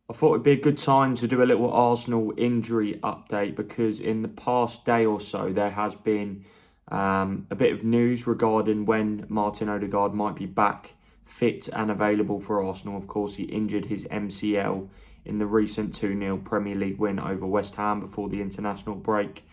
I thought it'd be a good time to do a little Arsenal injury update because in the past day or so there has been a bit of news regarding when Martin Odegaard might be back fit and available for Arsenal. Of course, he injured his MCL in the recent 2-0 Premier League win over West Ham before the international break.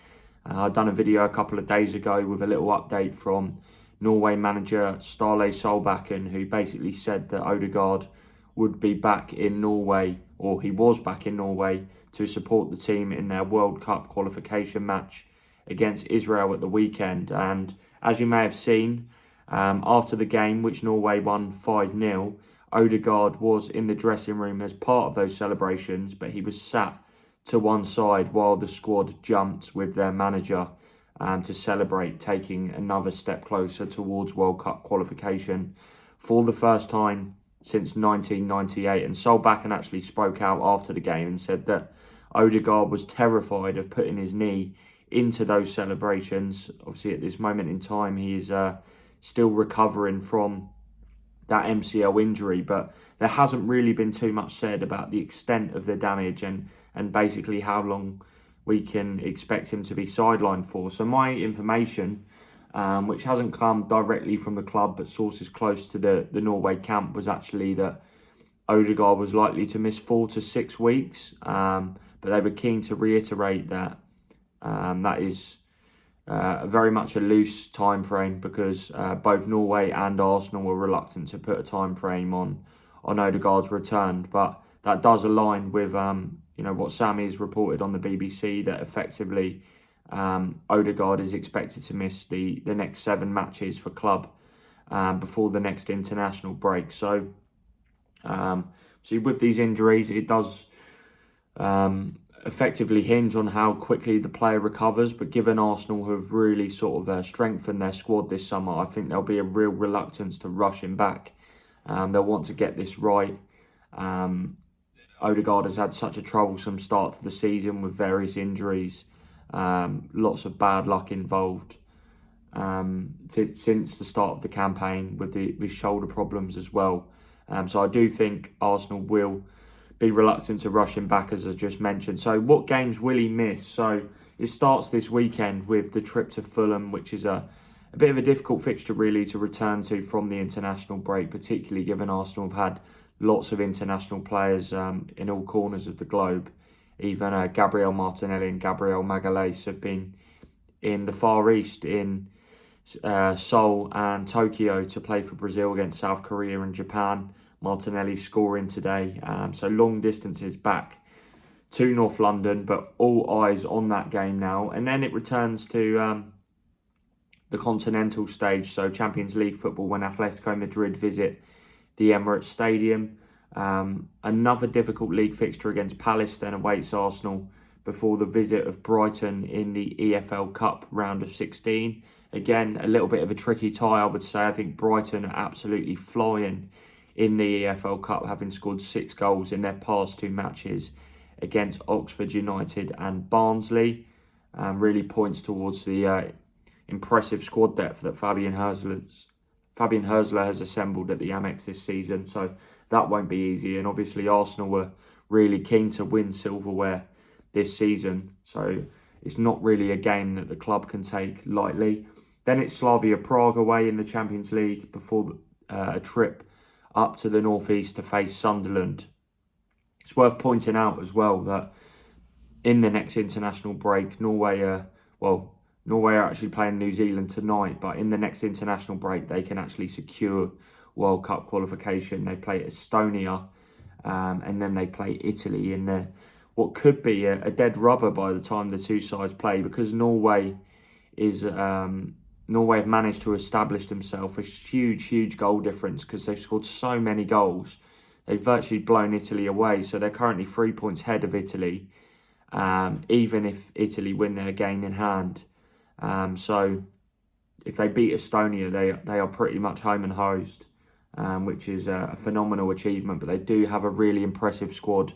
I've done a video a couple of days ago with a little update from Norway manager Ståle Solbakken, who basically said that Odegaard would be back in Norway, or he was back in Norway, to support the team in their World Cup qualification match against Israel at the weekend. And as you may have seen, after the game, which Norway won 5-0, Odegaard was in the dressing room as part of those celebrations, but he was sat to one side while the squad jumped with their manager to celebrate taking another step closer towards World Cup qualification for the first time since 1998. And Solbakken actually spoke out after the game and said that Odegaard was terrified of putting his knee into those celebrations. Obviously, at this moment in time, he is still recovering from that MCL injury, but there hasn't really been too much said about the extent of the damage and basically how long we can expect him to be sidelined for. So my information, which hasn't come directly from the club, but sources close to the Norway camp, was actually that Odegaard was likely to miss 4 to 6 weeks. But they were keen to reiterate that that is very much a loose time frame because both Norway and Arsenal were reluctant to put a time frame on Odegaard's return. But that does align with what Sammy has reported on the BBC, that effectively Odegaard is expected to miss the next 7 matches for club before the next international break. So, see, with these injuries, it does effectively hinge on how quickly the player recovers. But given Arsenal have really sort of strengthened their squad this summer, I think there'll be a real reluctance to rush him back. They'll want to get this right. Odegaard has had such a troublesome start to the season with various injuries, lots of bad luck involved since the start of the campaign with shoulder problems as well. So I do think Arsenal will be reluctant to rush him back, as I just mentioned. So what games will he miss? So it starts this weekend with the trip to Fulham, which is a bit of a difficult fixture really to return to from the international break, particularly given Arsenal have had lots of international players in all corners of the globe. Even Gabriel Martinelli and Gabriel Magalhaes have been in the Far East, in Seoul and Tokyo, to play for Brazil against South Korea and Japan. Martinelli scoring today. So long distances back to North London, but all eyes on that game now. And then it returns to the continental stage, so Champions League football, when Atletico Madrid visit the Emirates Stadium. Another difficult league fixture against Palace then awaits Arsenal before the visit of Brighton in the EFL Cup round of 16. Again, a little bit of a tricky tie, I would say. I think Brighton are absolutely flying in the EFL Cup, having scored 6 goals in their past 2 matches against Oxford United and Barnsley. Really points towards the impressive squad depth that Fabian Hrzler has assembled at the Amex this season. So that won't be easy. And obviously Arsenal were really keen to win silverware this season. So it's not really a game that the club can take lightly. Then it's Slavia Prague away in the Champions League before a trip up to the northeast to face Sunderland. It's worth pointing out as well that in the next international break, Norway are actually playing New Zealand tonight, but in the next international break, they can actually secure World Cup qualification. They play Estonia, and then they Italy in what could be a dead rubber by the time the two sides play, because Norway have managed to establish themselves a huge goal difference because they've scored so many goals. They've virtually blown Italy away, so they're currently 3 points ahead of Italy, even if Italy win their game in hand. So if they beat Estonia, they are pretty much home and hosed, which is a phenomenal achievement. But they do have a really impressive squad.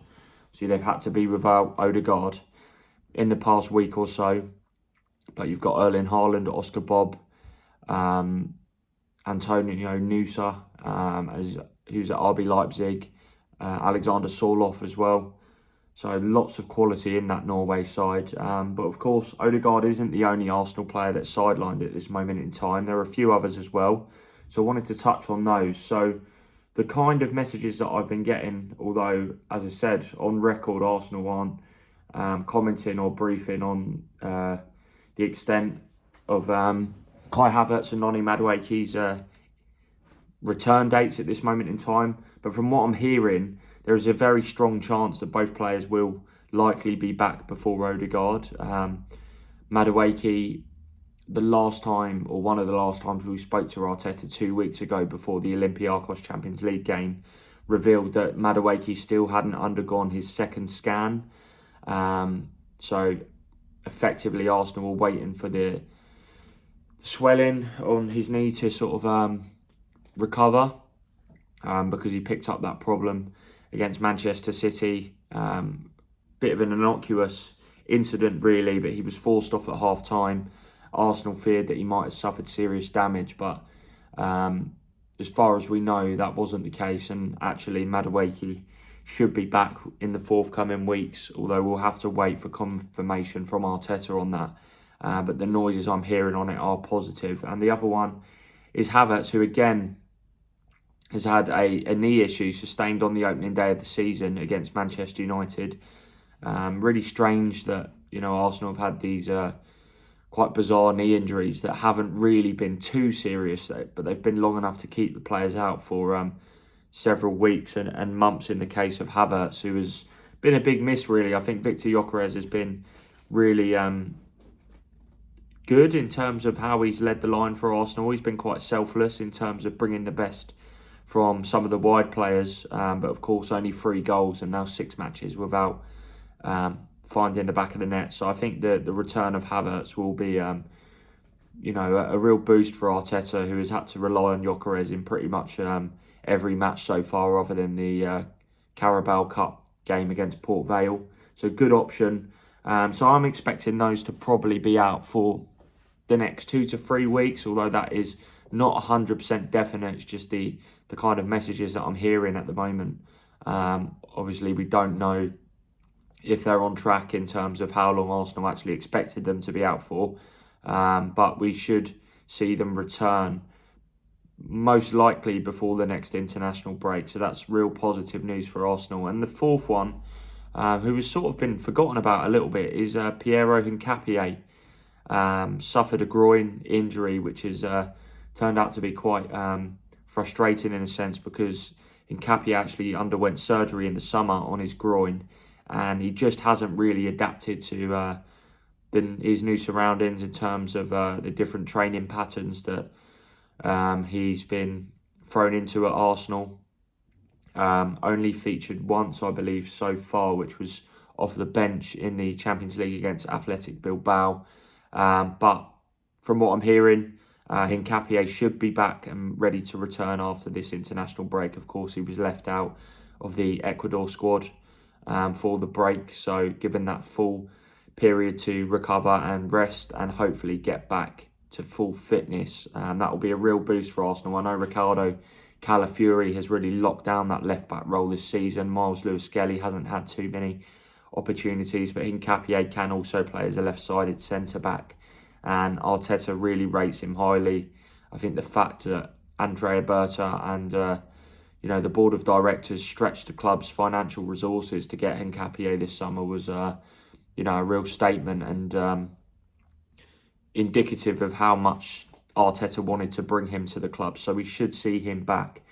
See, they've had to be without Odegaard in the past week or so. But you've got Erling Haaland, Oscar Bob, Antonio Nusa, who's at RB Leipzig, Alexander Sorloth as well. So lots of quality in that Norway side. But of course, Odegaard isn't the only Arsenal player that's sidelined at this moment in time. There are a few others as well. So I wanted to touch on those. So the kind of messages that I've been getting, although, as I said, on record, Arsenal aren't commenting or briefing on the extent of Kai Havertz and Noni Madueke's return dates at this moment in time. But from what I'm hearing, there is a very strong chance that both players will likely be back before Odegaard. Madueke, the last time, or one of the last times we spoke to Arteta 2 weeks ago before the Olympiacos Champions League game, revealed that Madueke still hadn't undergone his second scan. So effectively Arsenal were waiting for the swelling on his knee to sort of recover, because he picked up that problem against Manchester City. Bit of an innocuous incident really, but he was forced off at half time. Arsenal feared that he might have suffered serious damage, but as far as we know, that wasn't the case, and actually Madueke should be back in the forthcoming weeks, although we'll have to wait for confirmation from Arteta on that. But the noises I'm hearing on it are positive. And the other one is Havertz, who again has had a knee issue sustained on the opening day of the season against Manchester United. Really strange that, Arsenal have had these quite bizarre knee injuries that haven't really been too serious, but they've been long enough to keep the players out for several weeks and months in the case of Havertz, who has been a big miss really. I think Victor Gyökeres has been really good in terms of how he's led the line for Arsenal. He's been quite selfless in terms of bringing the best from some of the wide players, but of course only 3 goals and now 6 matches without finding the back of the net. So I think the return of Havertz will be a real boost for Arteta, who has had to rely on Gyökeres in pretty much every match so far, other than the Carabao Cup game against Port Vale. So good option. So I'm expecting those to probably be out for the next 2 to 3 weeks, although that is not 100% definite. It's just the kind of messages that I'm hearing at the moment. Obviously, we don't know if they're on track in terms of how long Arsenal actually expected them to be out for. But we should see them return most likely before the next international break. So that's real positive news for Arsenal. And the fourth one, who has sort of been forgotten about a little bit, is Piero Hincapie. Suffered a groin injury, which has turned out to be quite frustrating in a sense, because Hincapie actually underwent surgery in the summer on his groin, and he just hasn't really adapted to his new surroundings in terms of the different training patterns that he's been thrown into at Arsenal. Only featured once, I believe, so far, which was off the bench in the Champions League against Athletic Bilbao. But from what I'm hearing, Hincapie should be back and ready to return after this international break. Of course, he was left out of the Ecuador squad for the break, so given that full period to recover and rest and hopefully get back to full fitness, that will be a real boost for Arsenal. I know Ricardo Calafiori has really locked down that left-back role this season. Miles Lewis-Skelly hasn't had too many opportunities, but Hincapie can also play as a left-sided centre-back, and Arteta really rates him highly. I think the fact that Andrea Berta and the board of directors stretched the club's financial resources to get Hincapie this summer was a real statement, and indicative of how much Arteta wanted to bring him to the club. So we should see him back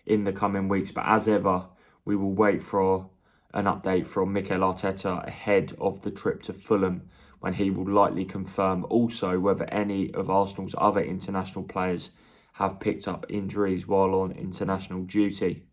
in the coming weeks. But as ever, we will wait for an update from Mikel Arteta ahead of the trip to Fulham, when he will likely confirm also whether any of Arsenal's other international players have picked up injuries while on international duty.